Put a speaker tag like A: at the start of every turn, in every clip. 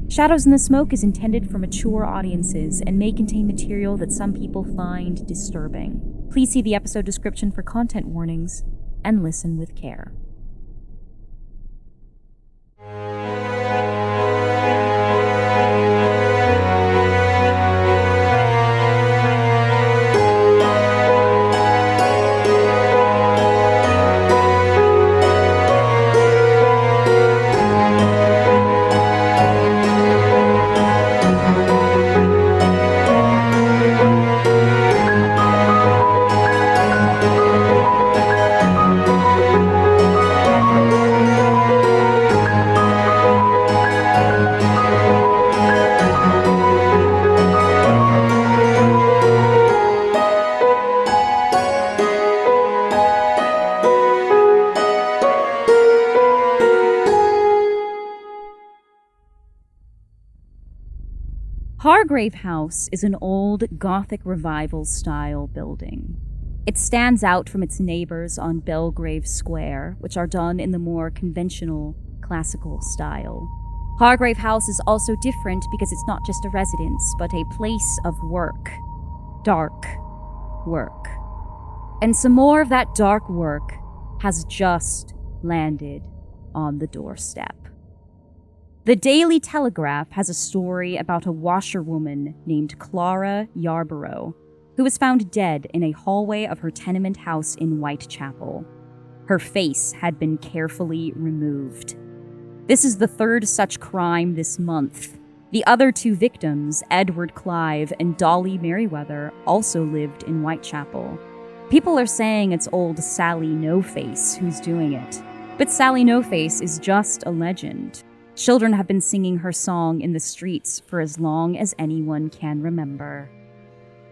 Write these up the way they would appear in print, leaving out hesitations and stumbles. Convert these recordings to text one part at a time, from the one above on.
A: Shadows in the Smoke is intended for mature audiences and may contain material that some people find disturbing. Please see the episode description for content warnings and listen with care. Hargrave House is an old Gothic Revival-style building. It stands out from its neighbors on Belgrave Square, which are done in the more conventional, classical style. Hargrave House is also different because it's not just a residence, but a place of work. Dark work. And some more of that dark work has just landed on the doorstep. The Daily Telegraph has a story about a washerwoman named Clara Yarborough, who was found dead in a hallway of her tenement house in Whitechapel. Her face had been carefully removed. This is the third such crime this month. The other two victims, Edward Clive and Dolly Merriweather, also lived in Whitechapel. People are saying it's old Sally No-Face who's doing it. But Sally No-Face is just a legend. Children have been singing her song in the streets for as long as anyone can remember.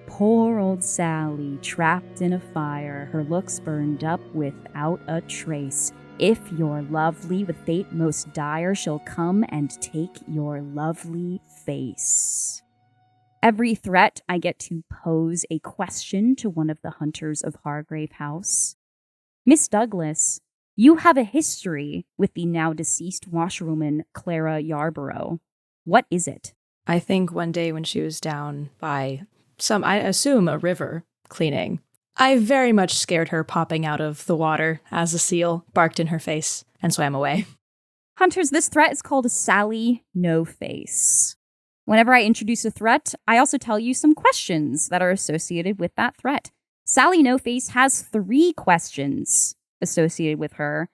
A: Poor old Sally, trapped in a fire, her looks burned up without a trace. If you're lovely with fate most dire, she'll come and take your lovely face. Every threat, I get to pose a question to one of the hunters of Hargrave House. Miss Douglas, you have a history with the now deceased washerwoman Clara Yarborough. What is it?
B: I think one day when she was down by I assume a river, cleaning, I very much scared her popping out of the water as a seal barked in her face and swam away.
A: Hunters, this threat is called Sally No-Face. Whenever I introduce a threat, I also tell you some questions that are associated with that threat. Sally No-Face has 3 questions associated with her.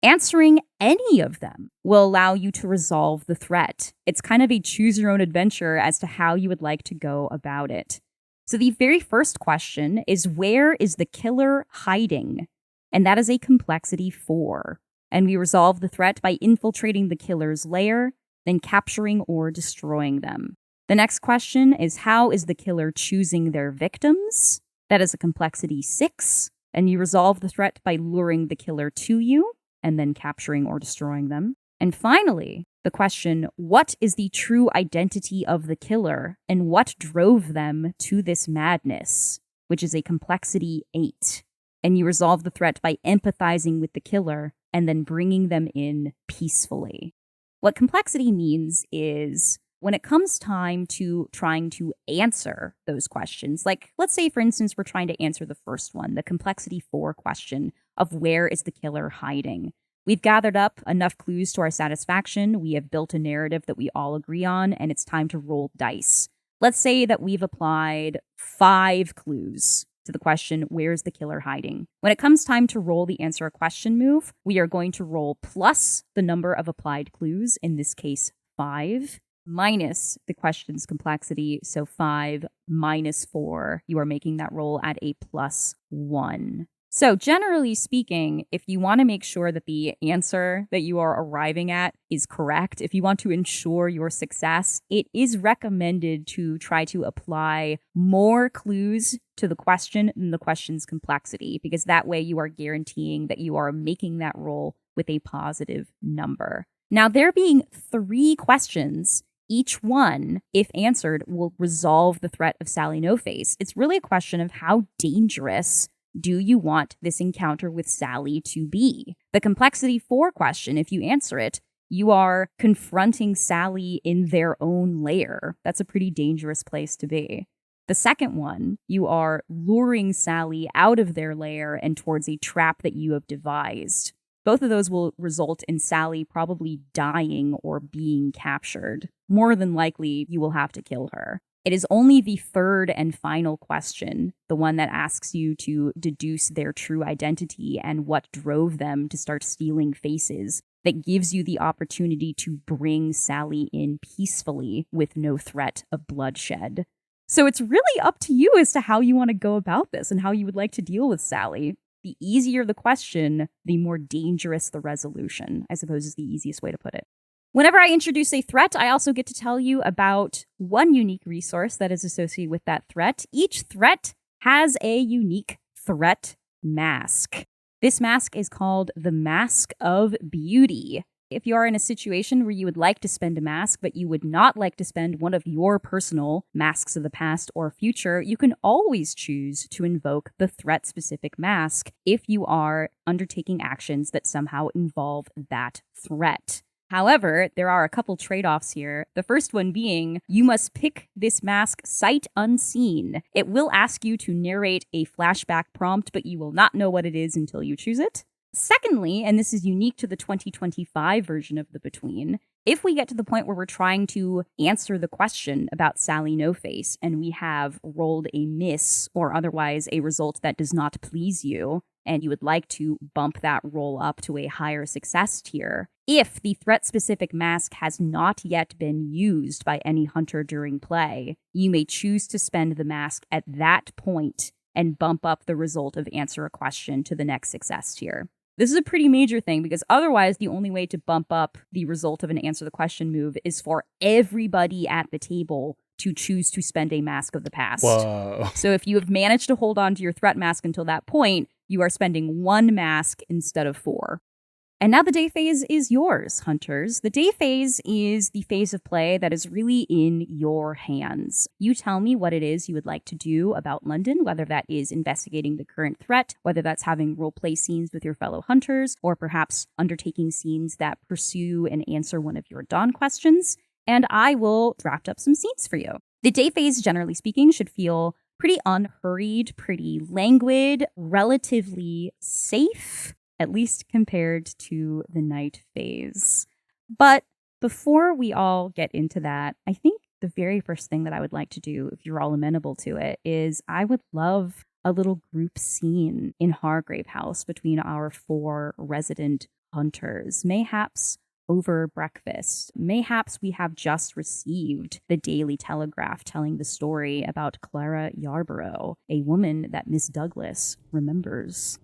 A: Answering any of them will allow you to resolve the threat. It's kind of a choose-your-own-adventure as to how you would like to go about it. So the very first question is, where is the killer hiding? And that is a complexity 4. And we resolve the threat by infiltrating the killer's lair, then capturing or destroying them. The next question is, how is the killer choosing their victims? That is a complexity 6. And you resolve the threat by luring the killer to you, and then capturing or destroying them. And finally, the question, what is the true identity of the killer, and what drove them to this madness? Which is a complexity 8. And you resolve the threat by empathizing with the killer, and then bringing them in peacefully. What complexity means is, when it comes time to trying to answer those questions, like let's say, for instance, we're trying to answer the first one, the complexity 4 question of where is the killer hiding. We've gathered up enough clues to our satisfaction. We have built a narrative that we all agree on, and it's time to roll dice. Let's say that we've applied 5 clues to the question, where is the killer hiding? When it comes time to roll the answer a question move, we are going to roll plus the number of applied clues, in this case 5. Minus the question's complexity, so 5 minus 4, you are making that roll at a +1. So generally speaking, if you want to make sure that the answer that you are arriving at is correct, if you want to ensure your success, it is recommended to try to apply more clues to the question than the question's complexity, because that way you are guaranteeing that you are making that roll with a positive number. Now, there being 3 questions, each one, if answered, will resolve the threat of Sally No-Face. It's really a question of how dangerous do you want this encounter with Sally to be? The complexity 4 question, if you answer it, You are confronting Sally in their own lair. That's a pretty dangerous place to be. The second one, you are luring Sally out of their lair and towards a trap that you have devised. Both of those will result in Sally probably dying or being captured. More than likely, you will have to kill her. It is only the third and final question, the one that asks you to deduce their true identity and what drove them to start stealing faces, that gives you the opportunity to bring Sally in peacefully with no threat of bloodshed. So it's really up to you as to how you want to go about this and how you would like to deal with Sally. The easier the question, the more dangerous the resolution, I suppose is the easiest way to put it. Whenever I introduce a threat, I also get to tell you about one unique resource that is associated with that threat. Each threat has a unique threat mask. This mask is called the Mask of Beauty. If you are in a situation where you would like to spend a mask, but you would not like to spend one of your personal masks of the past or future, you can always choose to invoke the threat-specific mask if you are undertaking actions that somehow involve that threat. However, there are a couple trade-offs here. The first one being, you must pick this mask sight unseen. It will ask you to narrate a flashback prompt, but you will not know what it is until you choose it. Secondly, and this is unique to the 2025 version of The Between, if we get to the point where we're trying to answer the question about Sally No Face and we have rolled a miss or otherwise a result that does not please you, and you would like to bump that roll up to a higher success tier, if the threat-specific mask has not yet been used by any hunter during play, you may choose to spend the mask at that point and bump up the result of answer a question to the next success tier. This is a pretty major thing because otherwise the only way to bump up the result of an answer the question move is for everybody at the table to choose to spend a mask of the past.
C: Whoa.
A: So if you have managed to hold on to your threat mask until that point, you are spending one mask instead of 4. And now the day phase is yours, hunters. The day phase is the phase of play that is really in your hands. You tell me what it is you would like to do about London, whether that is investigating the current threat, whether that's having roleplay scenes with your fellow hunters, or perhaps undertaking scenes that pursue and answer one of your dawn questions, and I will draft up some scenes for you. The day phase, generally speaking, should feel pretty unhurried, pretty languid, relatively safe, at least compared to the night phase. But before we all get into that, I think the very first thing that I would like to do, if you're all amenable to it, is I would love a little group scene in Hargrave House between our 4 resident hunters, mayhaps over breakfast. Mayhaps we have just received the Daily Telegraph telling the story about Clara Yarborough, a woman that Miss Douglas remembers.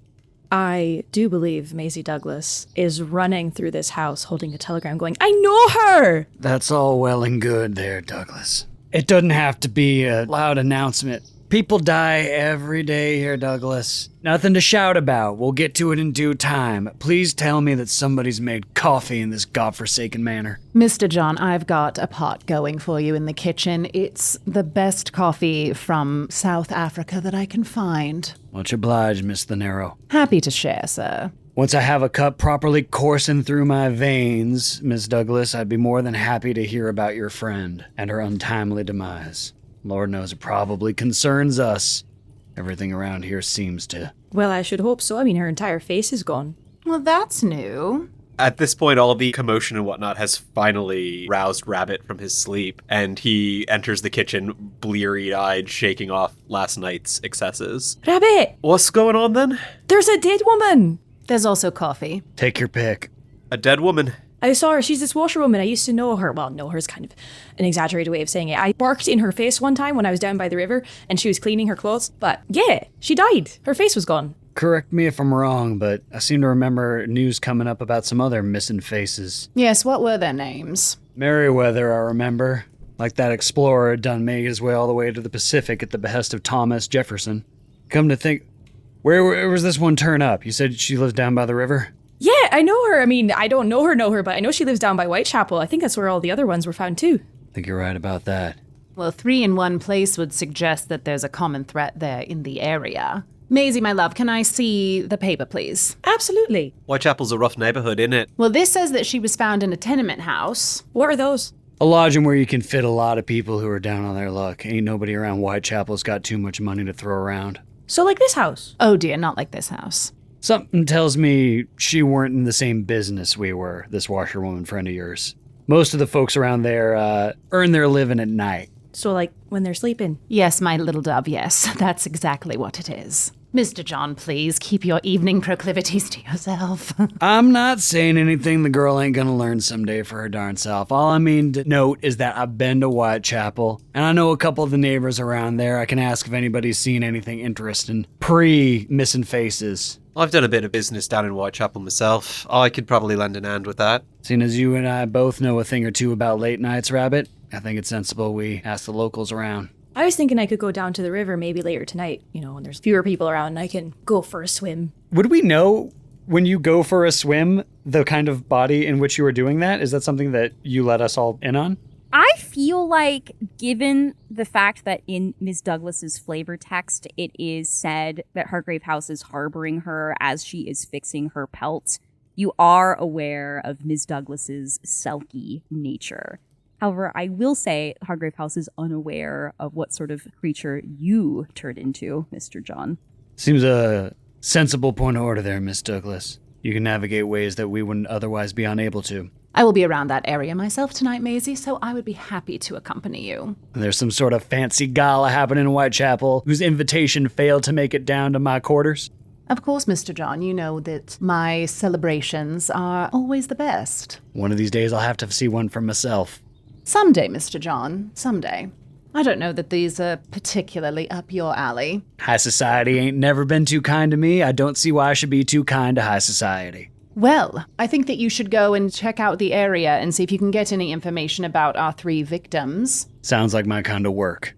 B: I do believe Maisie Douglas is running through this house holding a telegram going, I know her!
C: That's all well and good there, Douglas. It doesn't have to be a loud announcement. People die every day here, Douglas. Nothing to shout about. We'll get to it in due time. Please tell me that somebody's made coffee in this godforsaken manor.
D: Mr. John, I've got a pot going for you in the kitchen. It's the best coffee from South Africa that I can find.
C: Much obliged, Miss Thanero.
D: Happy to share, sir.
C: Once I have a cup properly coursing through my veins, Miss Douglas, I'd be more than happy to hear about your friend and her untimely demise. Lord knows it probably concerns us. Everything around here seems to.
B: Well, I should hope so. I mean, her entire face is gone.
D: Well, that's new.
E: At this point, all the commotion and whatnot has finally roused Rabbit from his sleep, and he enters the kitchen bleary-eyed, shaking off last night's excesses.
B: Rabbit!
E: What's going on then?
B: There's a dead woman!
D: There's also coffee.
C: Take your pick.
E: A dead woman.
B: I saw her. She's this washerwoman. I used to know her. Well, know her is kind of an exaggerated way of saying it. I barked in her face one time when I was down by the river and she was cleaning her clothes. But yeah, she died. Her face was gone.
C: Correct me if I'm wrong, but I seem to remember news coming up about some other missing faces.
D: Yes, what were their names?
C: Merriweather, I remember. Like that explorer done made his way all the way to the Pacific at the behest of Thomas Jefferson. Come to think, where was this one turn up? You said she lives down by the river?
B: Yeah, I know her. I mean, I don't know her, but I know she lives down by Whitechapel. I think that's where all the other ones were found too.
C: I think you're right about that.
D: Well, 3 in one place would suggest that there's a common threat there in the area. Maisie, my love, can I see the paper, please?
B: Absolutely.
E: Whitechapel's a rough neighborhood, isn't it?
D: Well, this says that she was found in a tenement house.
B: What are those?
C: A lodging where you can fit a lot of people who are down on their luck. Ain't nobody around Whitechapel's got too much money to throw around.
B: So like this house?
D: Oh dear, not like this house.
C: Something tells me she weren't in the same business we were, this washerwoman friend of yours. Most of the folks around there earn their living at night.
B: So like when they're sleeping?
D: Yes, my little dove, yes. That's exactly what it is. Mr. John, please keep your evening proclivities to yourself.
C: I'm not saying anything the girl ain't gonna learn someday for her darn self. All I mean to note is that I've been to Whitechapel, and I know a couple of the neighbors around there. I can ask if anybody's seen anything interesting pre-missing faces.
E: I've done a bit of business down in Whitechapel myself. I could probably lend an hand with that.
C: Seeing as you and I both know a thing or two about late nights, Rabbit, I think it's sensible we ask the locals around.
B: I was thinking I could go down to the river maybe later tonight, when there's fewer people around and I can go for a swim.
C: Would we know when you go for a swim the kind of body in which you are doing that? Is that something that you let us all in on?
A: I feel like, given the fact that in Ms. Douglas's flavor text, it is said that Hargrave House is harboring her as she is fixing her pelt, you are aware of Ms. Douglas's selkie nature. However, I will say Hargrave House is unaware of what sort of creature you turned into, Mr. John.
C: Seems a sensible point of order there, Miss Douglas. You can navigate ways that we wouldn't otherwise be unable to.
D: I will be around that area myself tonight, Maisie, so I would be happy to accompany you.
C: There's some sort of fancy gala happening in Whitechapel whose invitation failed to make it down to my quarters.
D: Of course, Mr. John, you know that my celebrations are always the best.
C: One of these days I'll have to see one for myself.
D: Someday, Mr. John, someday. I don't know that these are particularly up your alley.
C: High society ain't never been too kind to me. I don't see why I should be too kind to high society.
D: Well, I think that you should go and check out the area and see if you can get any information about our 3 victims.
C: Sounds like my kind of work.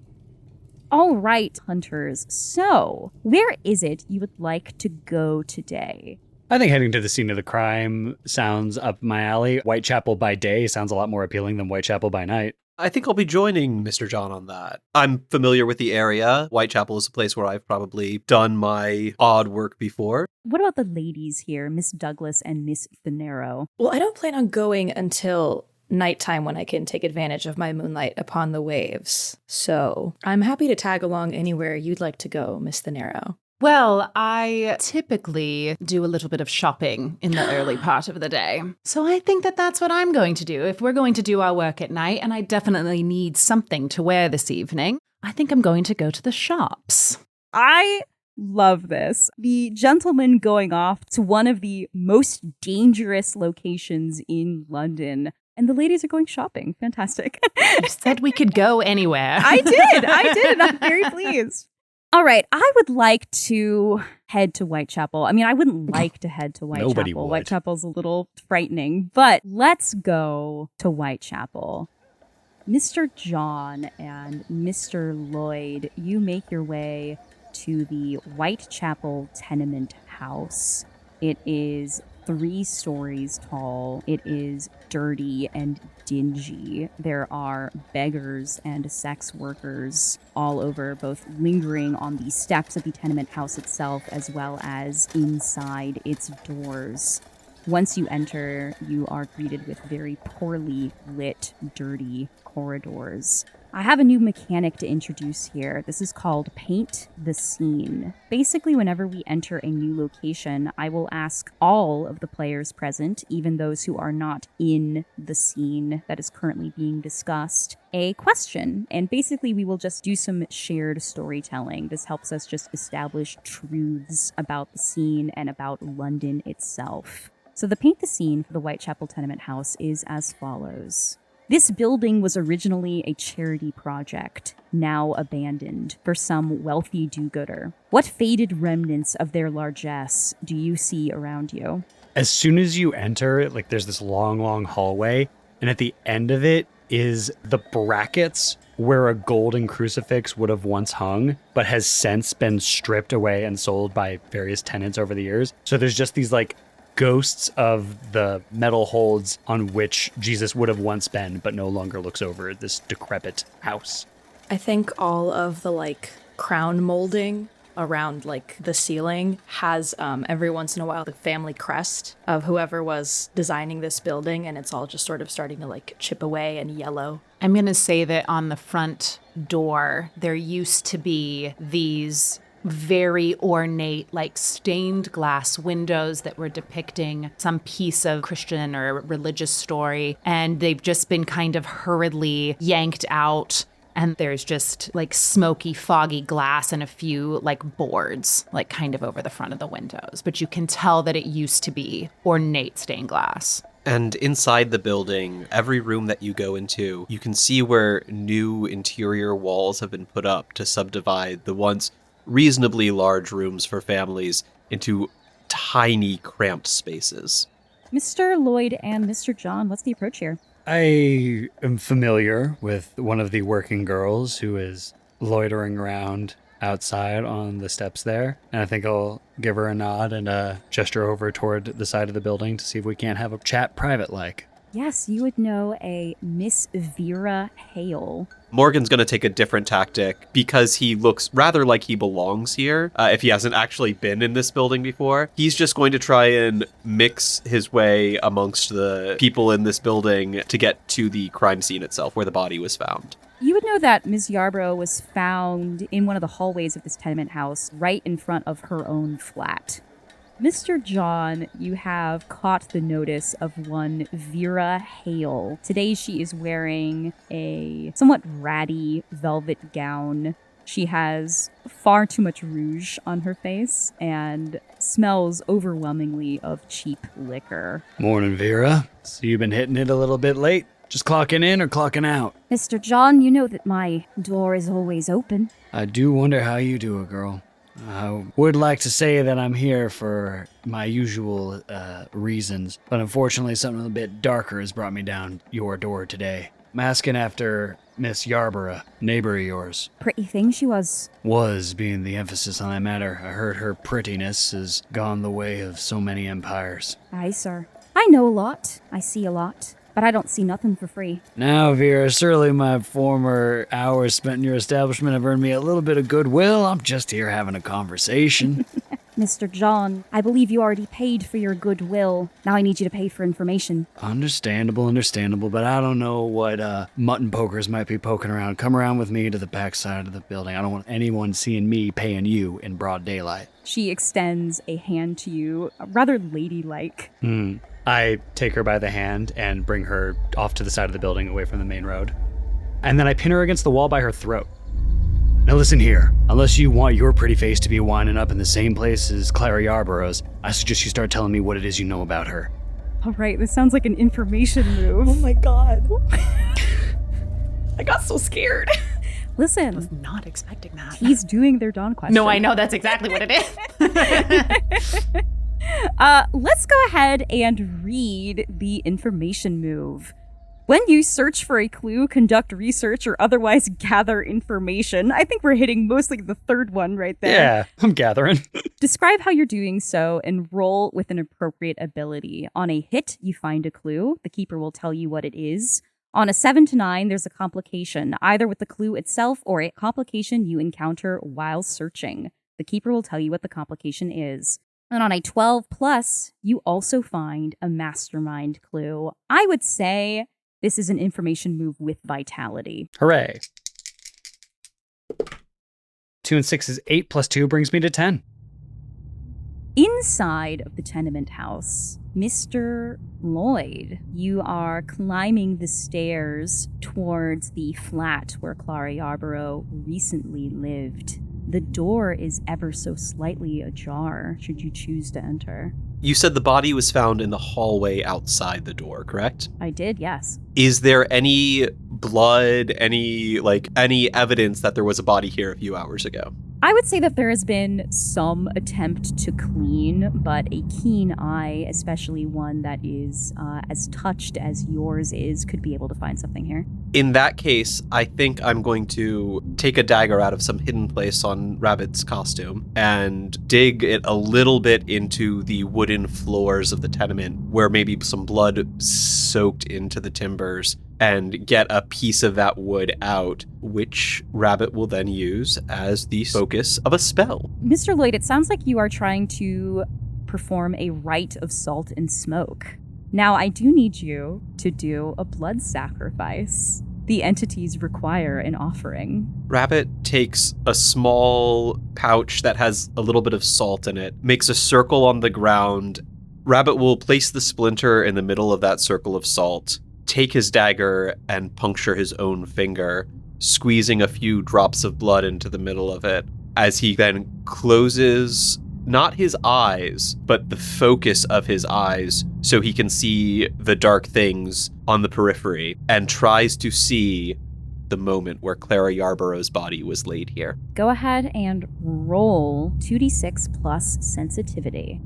A: All right, hunters. So, where is it you would like to go today?
C: I think heading to the scene of the crime sounds up my alley. Whitechapel by day sounds a lot more appealing than Whitechapel by night.
E: I think I'll be joining Mr. John on that. I'm familiar with the area. Whitechapel is a place where I've probably done my odd work before.
A: What about the ladies here, Miss Douglas and Miss Thanero?
B: Well, I don't plan on going until nighttime when I can take advantage of my moonlight upon the waves. So I'm happy to tag along anywhere you'd like to go, Miss Thanero.
D: Well, I typically do a little bit of shopping in the early part of the day. So I think that that's what I'm going to do. If we're going to do our work at night, and I definitely need something to wear this evening, I think I'm going to go to the shops.
A: I love this. The gentleman going off to one of the most dangerous locations in London, and the ladies are going shopping. Fantastic.
D: You said we could go anywhere.
A: I did. And I'm very pleased. All right, I would like to head to Whitechapel. I mean, I wouldn't like to head to Whitechapel.
C: Nobody would.
A: Whitechapel's a little frightening, but let's go to Whitechapel. Mr. John and Mr. Lloyd, you make your way to the Whitechapel tenement house. It is 3 stories tall. It is dirty and dingy. There are beggars and sex workers all over, both lingering on the steps of the tenement house itself as well as inside its doors. Once you enter, you are greeted with very poorly lit, dirty corridors. I have a new mechanic to introduce here. This is called Paint the Scene. Basically, whenever we enter a new location, I will ask all of the players present, even those who are not in the scene that is currently being discussed, a question. And basically, we will just do some shared storytelling. This helps us just establish truths about the scene and about London itself. So the Paint the Scene for the Whitechapel tenement house is as follows. This building was originally a charity project, now abandoned, for some wealthy do-gooder. What faded remnants of their largesse do you see around you?
C: As soon as you enter, there's this long, long hallway, and at the end of it is the brackets where a golden crucifix would have once hung, but has since been stripped away and sold by various tenants over the years. So there's just these, ghosts of the metal holds on which Jesus would have once been, but no longer looks over this decrepit house.
B: I think all of the crown molding around like the ceiling has every once in a while the family crest of whoever was designing this building, and it's all just sort of starting to like chip away and yellow.
D: I'm going to say that on the front door, there used to be these very ornate, like stained glass windows that were depicting some piece of Christian or religious story. And they've just been kind of hurriedly yanked out. And there's just like smoky, foggy glass and a few like boards, like kind of over the front of the windows. But you can tell that it used to be ornate stained glass.
E: And inside the building, every room that you go into, you can see where new interior walls have been put up to subdivide the once reasonably large rooms for families into tiny, cramped spaces.
A: Mr. Lloyd and Mr. John, what's the approach here?
C: I am familiar with one of the working girls who is loitering around outside on the steps there, and I think I'll give her a nod and gesture over toward the side of the building to see if we can't have a chat private-like.
A: Yes, you would know a Miss Vera Hale.
E: Morgan's going to take a different tactic because he looks rather like he belongs here. If he hasn't actually been in this building before, he's just going to try and mix his way amongst the people in this building to get to the crime scene itself where the body was found.
A: You would know that Ms. Yarbrough was found in one of the hallways of this tenement house right in front of her own flat. Mr. John, you have caught the notice of one Vera Hale. Today she is wearing a somewhat ratty velvet gown. She has far too much rouge on her face and smells overwhelmingly of cheap liquor.
C: Morning, Vera. So you've been hitting it a little bit late? Just clocking in or clocking out?
A: Mr. John, you know that my door is always open.
C: I do wonder how you do it, girl. I would like to say that I'm here for my usual reasons, but unfortunately something a bit darker has brought me down your door today. I'm asking after Miss Yarborough, neighbor of yours.
A: Pretty thing she was.
C: Was being the emphasis on that matter. I heard her prettiness has gone the way of so many empires.
A: Aye, sir. I know a lot. I see a lot. But I don't see nothing for free.
C: Now, Vera, surely my former hours spent in your establishment have earned me a little bit of goodwill. I'm just here having a conversation.
A: Mr. John, I believe you already paid for your goodwill. Now I need you to pay for information.
C: Understandable, but I don't know what mutton pokers might be poking around. Come around with me to the back side of the building. I don't want anyone seeing me paying you in broad daylight.
A: She extends a hand to you, rather ladylike.
C: I take her by the hand and bring her off to the side of the building away from the main road. And then I pin her against the wall by her throat. Now listen here, unless you want your pretty face to be winding up in the same place as Clara Yarborough's, I suggest you start telling me what it is you know about her.
A: All right, this sounds like an information move.
B: Oh my god. I got so scared.
A: Listen.
D: I was not expecting that.
A: He's doing their Dawn question.
D: No, I know that's exactly what it is.
A: Let's go ahead and read the information move. When you search for a clue, conduct research, or otherwise gather information, I think we're hitting mostly the third one right there.
C: Yeah, I'm gathering.
A: Describe how you're doing so and roll with an appropriate ability. On a hit, you find a clue. The keeper will tell you what it is. On a 7 to 9, there's a complication, either with the clue itself or a complication you encounter while searching. The keeper will tell you what the complication is. And on a 12 plus, you also find a mastermind clue. I would say this is an information move with vitality.
C: Hooray. 2 and 6 is 8 plus 2 brings me to 10.
A: Inside of the tenement house, Mr. Lloyd, you are climbing the stairs towards the flat where Clara Yarborough recently lived. The door is ever so slightly ajar, should you choose to enter.
E: You said the body was found in the hallway outside the door, correct?
A: I did, yes.
E: Is there any blood, any evidence that there was a body here a few hours ago?
A: I would say that there has been some attempt to clean, but a keen eye, especially one that is as touched as yours is, could be able to find something here.
E: In that case, I think I'm going to take a dagger out of some hidden place on Rabbit's costume and dig it a little bit into the wooden floors of the tenement where maybe some blood soaked into the timbers and get a piece of that wood out, which Rabbit will then use as the focus of a spell.
A: Mr. Lloyd, it sounds like you are trying to perform a rite of salt and smoke. Now, I do need you to do a blood sacrifice. The entities require an offering.
E: Rabbit takes a small pouch that has a little bit of salt in it, makes a circle on the ground. Rabbit will place the splinter in the middle of that circle of salt, take his dagger and puncture his own finger, squeezing a few drops of blood into the middle of it, as he then closes not his eyes, but the focus of his eyes so he can see the dark things on the periphery, and tries to see the moment where Clara Yarborough's body was laid here.
A: Go ahead and roll 2d6 plus sensitivity.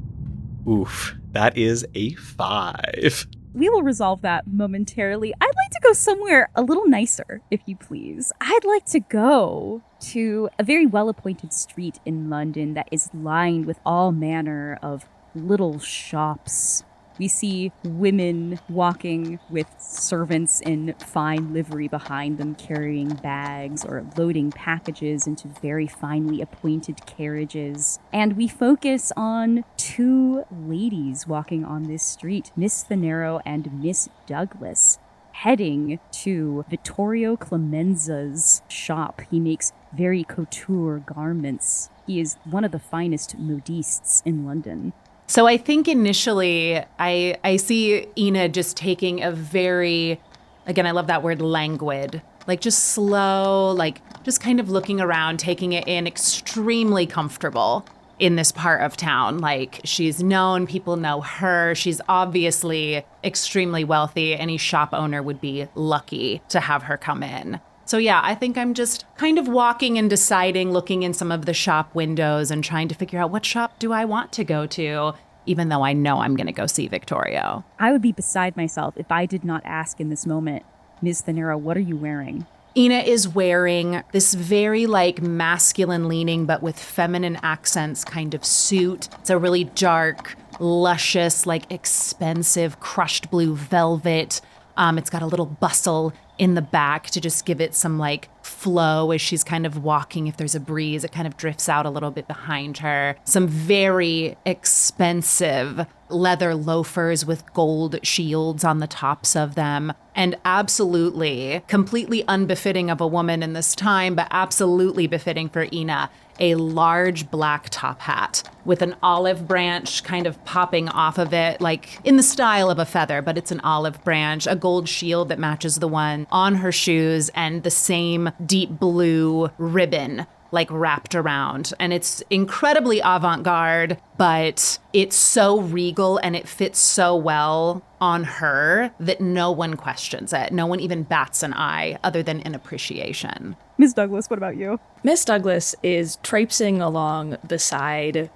E: Oof, that is a 5.
A: We will resolve that momentarily. I'd like to go somewhere a little nicer, if you please. I'd like to go to a very well-appointed street in London that is lined with all manner of little shops. We see women walking with servants in fine livery behind them, carrying bags or loading packages into very finely appointed carriages. And we focus on 2 ladies walking on this street, Miss Thanero and Miss Douglas, heading to Vittorio Clemenza's shop. He makes very couture garments. He is one of the finest modistes in London.
D: So I think initially I see Ina just taking a very, again, I love that word, languid, like just slow, like just kind of looking around, taking it in, extremely comfortable in this part of town. Like, she's known, people know her. She's obviously extremely wealthy. Any shop owner would be lucky to have her come in. So yeah, I think I'm just kind of walking and deciding, looking in some of the shop windows and trying to figure out what shop do I want to go to, even though I know I'm going to go see Victorio.
A: I would be beside myself if I did not ask in this moment, Ms. Thanero, what are you wearing?
D: Ina is wearing this very like masculine leaning, but with feminine accents kind of suit. It's a really dark, luscious, like expensive crushed blue velvet. It's got a little bustle in the back to just give it some like flow as she's kind of walking. If there's a breeze, it kind of drifts out a little bit behind her. Some very expensive leather loafers with gold shields on the tops of them. And absolutely, completely unbefitting of a woman in this time, but absolutely befitting for Ina, a large black top hat with an olive branch kind of popping off of it, like in the style of a feather, but it's an olive branch, a gold shield that matches the one on her shoes, and the same deep blue ribbon like wrapped around. And it's incredibly avant-garde, but it's so regal and it fits so well on her that no one questions it. No one even bats an eye other than in appreciation.
A: Ms. Douglas, what about you?
B: Miss Douglas is traipsing along beside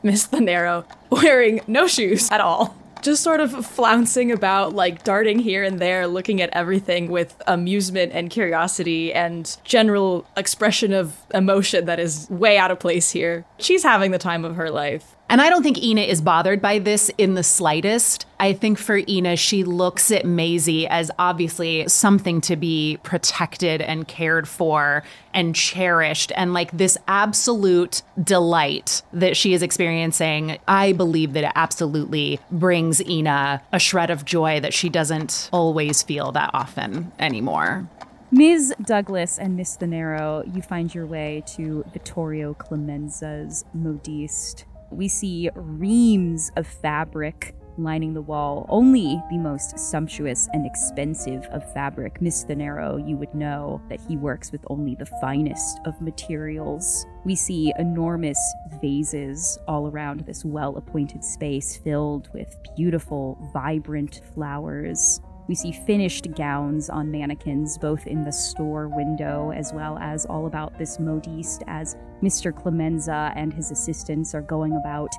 B: Miss Thanero, wearing no shoes at all. Just sort of flouncing about, like darting here and there, looking at everything with amusement and curiosity and general expression of emotion that is way out of place here. She's having the time of her life.
D: And I don't think Ina is bothered by this in the slightest. I think for Ina, she looks at Maisie as obviously something to be protected and cared for and cherished, and like this absolute delight that she is experiencing. I believe that it absolutely brings Ina a shred of joy that she doesn't always feel that often anymore.
A: Ms. Douglas and Miss Thanero, you find your way to Vittorio Clemenza's modiste. We see reams of fabric lining the wall, only the most sumptuous and expensive of fabric. Miss Thanero, you would know that he works with only the finest of materials. We see enormous vases all around this well-appointed space filled with beautiful, vibrant flowers. We see finished gowns on mannequins, both in the store window as well as all about this modiste, as Mr. Clemenza and his assistants are going about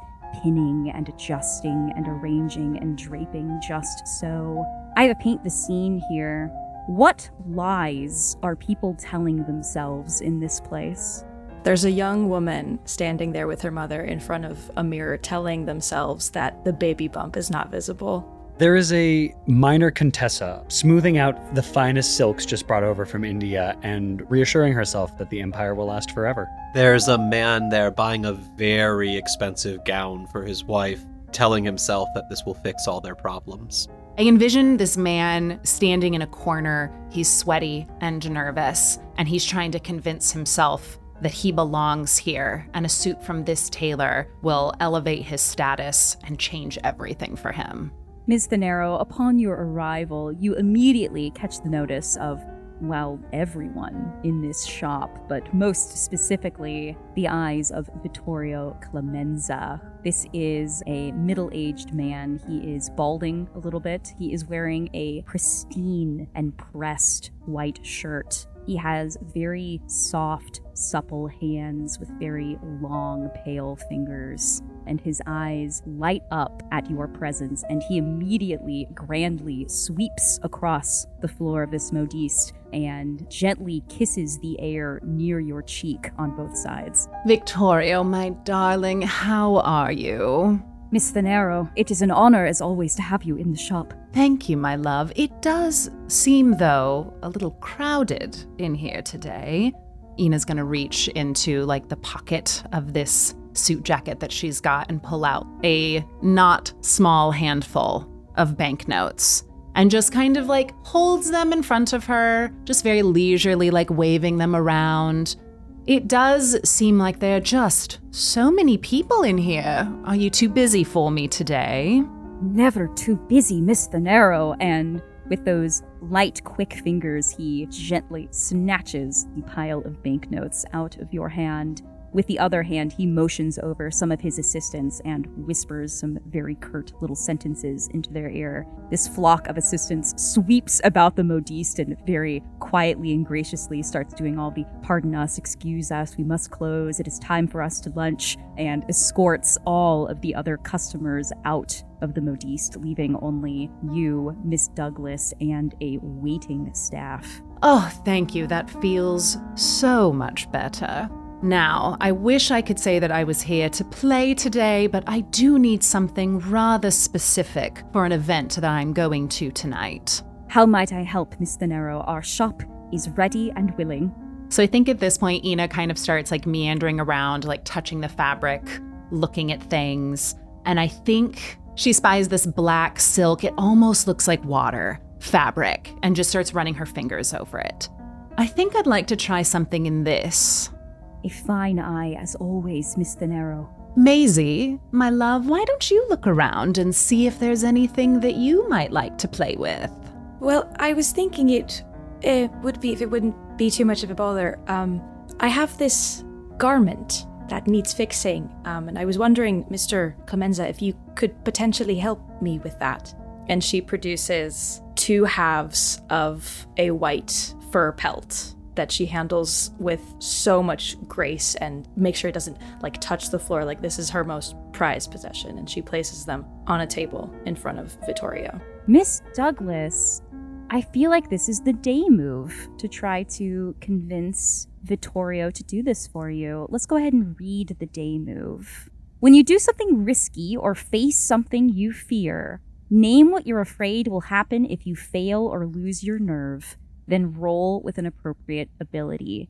A: pinning and adjusting and arranging and draping just so. I have to paint the scene here. What lies are people telling themselves in this place?
B: There's a young woman standing there with her mother in front of a mirror telling themselves that the baby bump is not visible.
C: There is a minor Contessa smoothing out the finest silks just brought over from India and reassuring herself that the empire will last forever.
E: There's a man there buying a very expensive gown for his wife, telling himself that this will fix all their problems.
D: I envision this man standing in a corner. He's sweaty and nervous, and he's trying to convince himself that he belongs here, and a suit from this tailor will elevate his status and change everything for him.
A: Ms. Thanero, upon your arrival, you immediately catch the notice of, well, everyone in this shop, but most specifically, the eyes of Vittorio Clemenza. This is a middle-aged man. He is balding a little bit. He is wearing a pristine and pressed white shirt. He has very soft, supple hands with very long, pale fingers, and his eyes light up at your presence, and he immediately, grandly sweeps across the floor of this modiste and gently kisses the air near your cheek on both sides.
D: Victorio, my darling, how are you?
A: Miss Thanero, it is an honor as always to have you in the shop.
D: Thank you, my love. It does seem, though, a little crowded in here today. Ina's gonna reach into, the pocket of this suit jacket that she's got and pull out a not small handful of banknotes and just kind of, holds them in front of her, just very leisurely, waving them around. It does seem like there are just so many people in here. Are you too busy for me today?
A: Never too busy, Miss Thanero, and with those light, quick fingers, he gently snatches the pile of banknotes out of your hand. With the other hand, he motions over some of his assistants and whispers some very curt little sentences into their ear. This flock of assistants sweeps about the modiste and very quietly and graciously starts doing all the "pardon us, excuse us, we must close, it is time for us to lunch," and escorts all of the other customers out of the modiste, leaving only you, Miss Douglas, and a waiting staff.
D: Oh, thank you. That feels so much better. Now, I wish I could say that I was here to play today, but I do need something rather specific for an event that I'm going to tonight.
A: How might I help, Miss Thanero? Our shop is ready and willing.
D: So I think at this point, Ina kind of starts meandering around, touching the fabric, looking at things. And I think she spies this black silk. It almost looks like water fabric, and just starts running her fingers over it. I think I'd like to try something in this.
A: A fine eye, as always, Miss Thanero.
D: Maisie, my love, why don't you look around and see if there's anything that you might like to play with?
B: Well, I was thinking it would be, if it wouldn't be too much of a bother. I have this garment that needs fixing, and I was wondering, Mr. Clemenza, if you could potentially help me with that. And she produces 2 halves of a white fur pelt that she handles with so much grace and makes sure it doesn't touch the floor. This is her most prized possession, and she places them on a table in front of Vittorio.
A: Miss Douglas, I feel like this is the day move to try to convince Vittorio to do this for you. Let's go ahead and read the day move. When you do something risky or face something you fear, name what you're afraid will happen if you fail or lose your nerve. Then roll with an appropriate ability.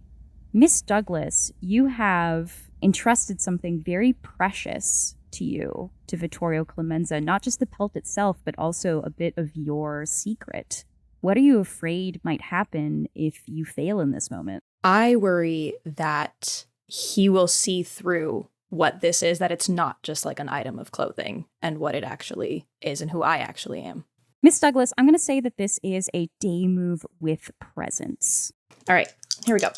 A: Miss Douglas, you have entrusted something very precious to you, to Vittorio Clemenza, not just the pelt itself, but also a bit of your secret. What are you afraid might happen if you fail in this moment?
B: I worry that he will see through what this is, that it's not just an item of clothing, and what it actually is and who I actually am.
A: Miss Douglas, I'm going to say that this is a day move with presence.
B: All right, here we go.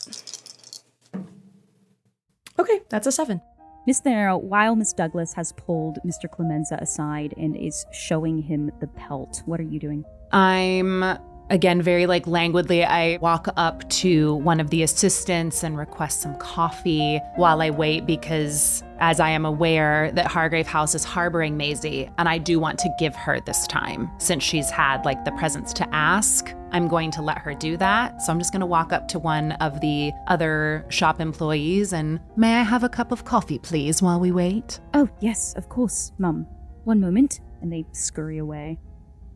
B: Okay, that's a 7.
A: Miss Thanero, while Miss Douglas has pulled Mr. Clemenza aside and is showing him the pelt, what are you doing?
D: I'm, again, very languidly, I walk up to one of the assistants and request some coffee while I wait, because as I am aware that Hargrave House is harboring Maisie, and I do want to give her this time. Since she's had the presence to ask, I'm going to let her do that. So I'm just going to walk up to one of the other shop employees and, may I have a cup of coffee, please, while we wait?
A: Oh, yes, of course, Mum. One moment. And they scurry away.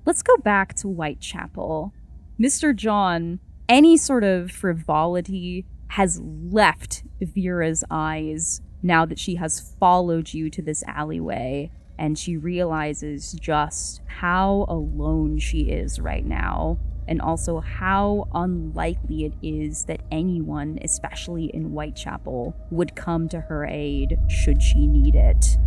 A: Let's go back to Whitechapel. Mr. John, any sort of frivolity has left Vera's eyes now that she has followed you to this alleyway, and she realizes just how alone she is right now, and also how unlikely it is that anyone, especially in Whitechapel, would come to her aid should she need it.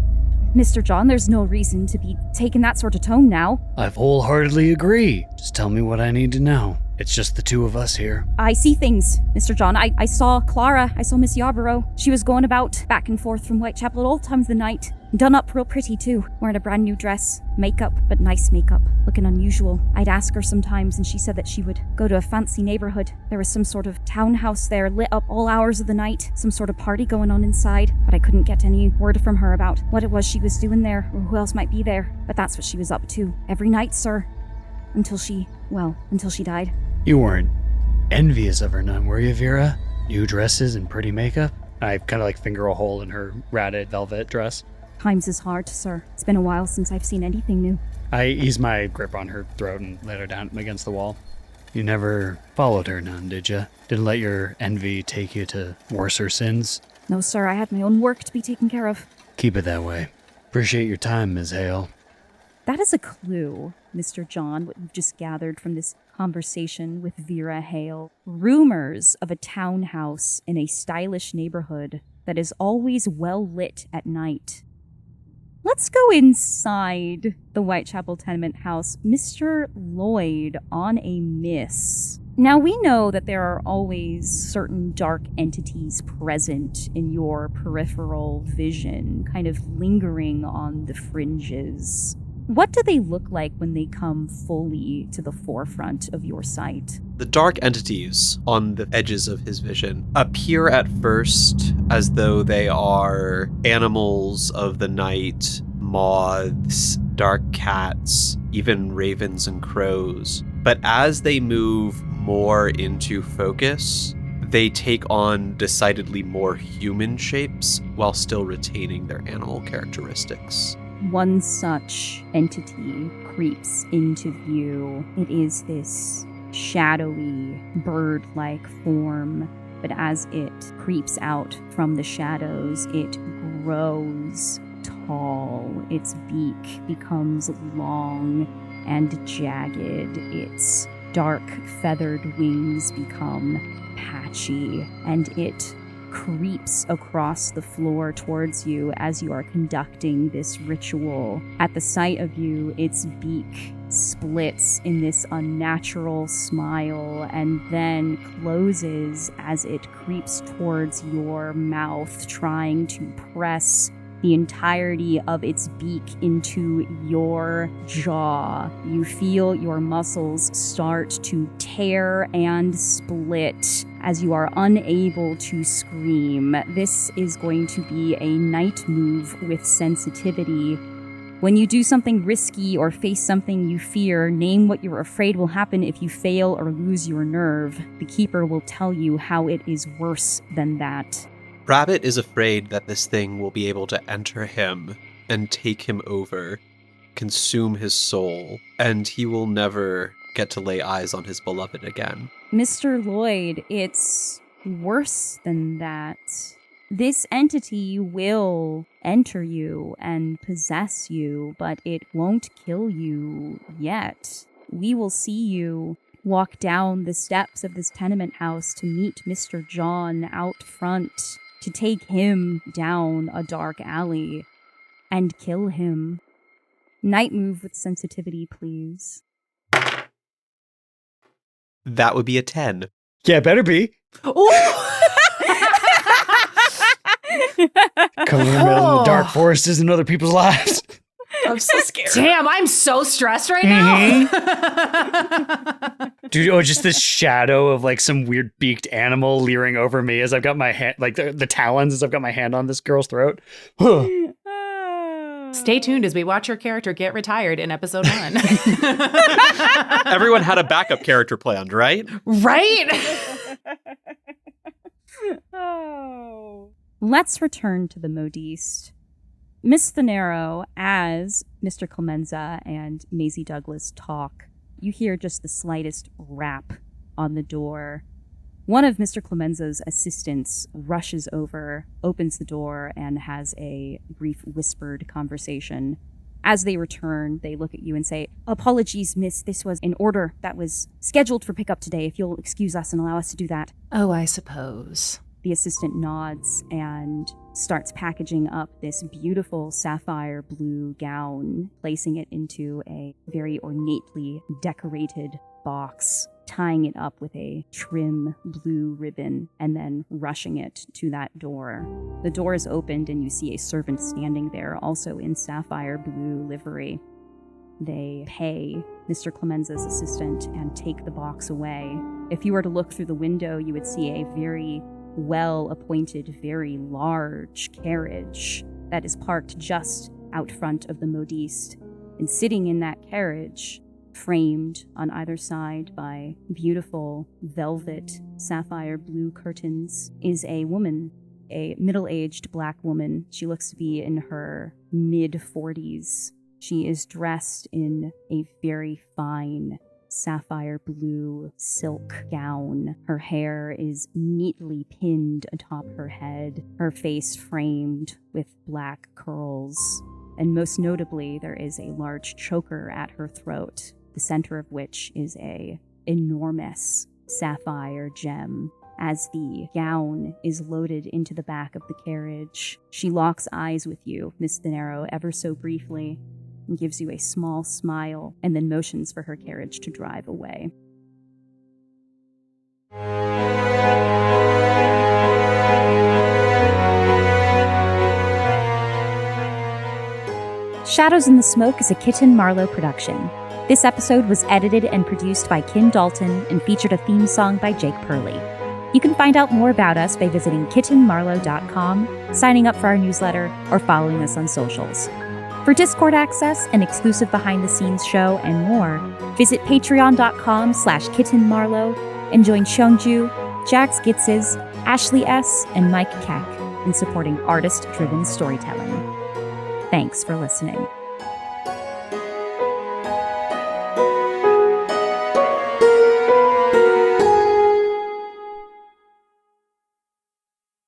A: Mr. John, there's no reason to be taking that sort of tone now.
C: I wholeheartedly agree. Just tell me what I need to know. It's just the two of us here.
A: I see things, Mr. John. I saw Clara. I saw Miss Yarborough. She was going about back and forth from Whitechapel at all times of the night. Done up real pretty, too. Wearing a brand new dress. Makeup, but nice makeup. Looking unusual. I'd ask her sometimes, and she said that she would go to a fancy neighborhood. There was some sort of townhouse there, lit up all hours of the night. Some sort of party going on inside. But I couldn't get any word from her about what it was she was doing there, or who else might be there. But that's what she was up to. Every night, sir. Until she died.
C: You weren't envious of her none, were you, Vera? New dresses and pretty makeup? I kind of like finger a hole in her ratted velvet dress.
A: Times is hard, sir. It's been a while since I've seen anything new.
C: I ease my grip on her throat and let her down against the wall. You never followed her none, did you? Didn't let your envy take you to worser sins?
A: No, sir, I had my own work to be taken care of.
C: Keep it that way. Appreciate your time, Ms. Hale.
A: That is a clue, Mr. John, what you've just gathered from this conversation with Vera Hale. Rumors of a townhouse in a stylish neighborhood that is always well lit at night. Let's go inside the Whitechapel tenement house. Mr. Lloyd on a miss. Now, we know that there are always certain dark entities present in your peripheral vision, kind of lingering on the fringes. What do they look like when they come fully to the forefront of your sight?
E: The dark entities on the edges of his vision appear at first as though they are animals of the night, moths, dark cats, even ravens and crows. But as they move more into focus, they take on decidedly more human shapes while still retaining their animal characteristics.
A: One such entity creeps into view. It is this shadowy, bird-like form, but as it creeps out from the shadows, it grows tall. Its beak becomes long and jagged. Its dark feathered wings become patchy, and it creeps across the floor towards you as you are conducting this ritual. At the sight of you, its beak splits in this unnatural smile and then closes as it creeps towards your mouth, trying to press the entirety of its beak into your jaw. You feel your muscles start to tear and split as you are unable to scream. This is going to be a night move with sensitivity. When you do something risky or face something you fear, name what you're afraid will happen if you fail or lose your nerve. The keeper will tell you how it is worse than that.
E: Rabbit is afraid that this thing will be able to enter him and take him over, consume his soul, and he will never get to lay eyes on his beloved again.
A: Mr. Lloyd, it's worse than that. This entity will enter you and possess you, but it won't kill you yet. We will see you walk down the steps of this tenement house to meet Mr. John out front, to take him down a dark alley and kill him. Night move with sensitivity, please.
E: That would be a 10.
C: Yeah, better be. Coming in the middle of the dark forest is in other people's lives.
B: I'm so scared.
D: Damn, I'm so stressed right now.
C: Dude, just this shadow of like some weird beaked animal leering over me as I've got my hand, like the talons as I've got my hand on this girl's throat.
D: Stay tuned as we watch your character get retired in episode 1.
E: Everyone had a backup character planned, right?
D: Right?
A: Oh. Let's return to the Modiste. Miss Thanero, as Mr. Clemenza and Maisie Douglas talk, you hear just the slightest rap on the door. One of Mr. Clemenza's assistants rushes over, opens the door, and has a brief whispered conversation. As they return, they look at you and say, "Apologies, miss. This was an order that was scheduled for pickup today. If you'll excuse us and allow us to do that."
D: Oh, I suppose.
A: The assistant nods and starts packaging up this beautiful sapphire blue gown, placing it into a very ornately decorated box, tying it up with a trim blue ribbon, and then rushing it to that door. The door is opened and you see a servant standing there, also in sapphire blue livery. They pay Mr. Clemenza's assistant and take the box away. If you were to look through the window, you would see a very well-appointed, very large carriage that is parked just out front of the modiste. And sitting in that carriage, framed on either side by beautiful velvet sapphire blue curtains, is a woman, a middle-aged black woman. She looks to be in her mid-40s. She is dressed in a very fine sapphire blue silk gown. Her hair is neatly pinned atop her head, her face framed with black curls. And most notably, there is a large choker at her throat, the center of which is a enormous sapphire gem. As the gown is loaded into the back of the carriage, she locks eyes with you, Miss Thanero, ever so briefly, and gives you a small smile, and then motions for her carriage to drive away. Shadows in the Smoke is a Kitten Marlowe production. This episode was edited and produced by Kim Dalton and featured a theme song by Jake Pierle. You can find out more about us by visiting kittenmarlowe.com, signing up for our newsletter, or following us on socials. For Discord access, an exclusive behind-the-scenes show, and more, visit patreon.com/kittenmarlowe and join Cheongju, Jax Gitzes, Ashley S., and Mike Keck in supporting artist-driven storytelling. Thanks for listening.